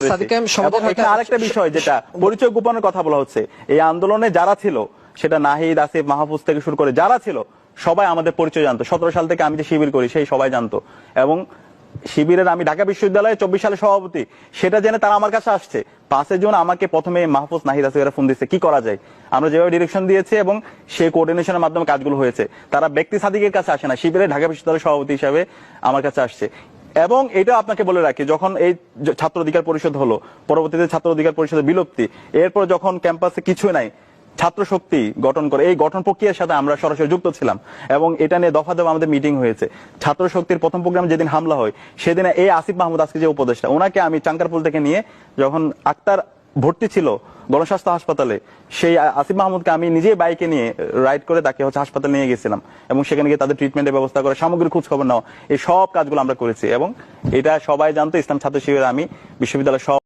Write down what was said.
আরেকটা বিষয় যেটা পরিচয় গোপনের কথা বলা হচ্ছে, এই আন্দোলনে যারা ছিল সেটা নাহিদ, আসিফ, মাহফুজ থেকে শুরু করে যারা ছিল সবাই আমাদের পরিচয় জানতো। 17 সাল থেকে আমি যে শিবির করি সেই সবাই জানতো, এবং শিবিরের আমি ঢাকা বিশ্ববিদ্যালয়ে 24 সালে সভাপতি, সেটা জেনে তারা আমার কাছে আসছে। 5 জুন আমাকে প্রথমে মাহফুজ, নাহিদ, আসিফেরা ফোন দিচ্ছে কি করা যায়। আমরা যেভাবে ডিরেকশন দিয়েছি এবং সেই কোঅর্ডিনেশনের মাধ্যমে কাজগুলো হয়েছে, তারা ব্যক্তি সাদিকের কাছে আসে না, শিবিরের ঢাকা বিশ্ববিদ্যালয়ের সভাপতি হিসাবে আমার কাছে আসছে। এবং এটা আপনাকে বলে রাখি, যখন এই ছাত্র অধিকার পরিষদ হলো, পরবর্তীতে ছাত্র অধিকার পরিষদের বিলুপ্তি, এরপর যখন ক্যাম্পাসে কিছু নাই, ছাত্র শক্তি গঠন করে, এই গঠন প্রক্রিয়ার সাথে আমরা সরাসরি যুক্ত ছিলাম এবং এটা নিয়ে দফা দফা আমাদের মিটিং হয়েছে। ছাত্র শক্তির প্রথম প্রোগ্রাম যেদিন হামলা হয় সেদিন এই আসিফ মাহমুদ, আজকে যে উপদেষ্টা, ওনাকে আমি চাঙ্কারপুল থেকে নিয়ে, যখন আক্তার ভর্তি ছিল গণস্বাস্থ্য হাসপাতালে, সেই আসিফ মাহমুদকে আমি নিজে বাইকে নিয়ে রাইড করে তাকে হাসপাতালে নিয়ে গেছিলাম এবং সেখানে গিয়ে তাদের ট্রিটমেন্টের ব্যবস্থা করে, সামগ্রিক খোঁজ খবর নেওয়া, এই সব কাজগুলো আমরা করেছি। এবং এটা সবাই জানতো, ইসলাম ছাত্র শিবিরে আমি বিশ্ববিদ্যালয়ের সব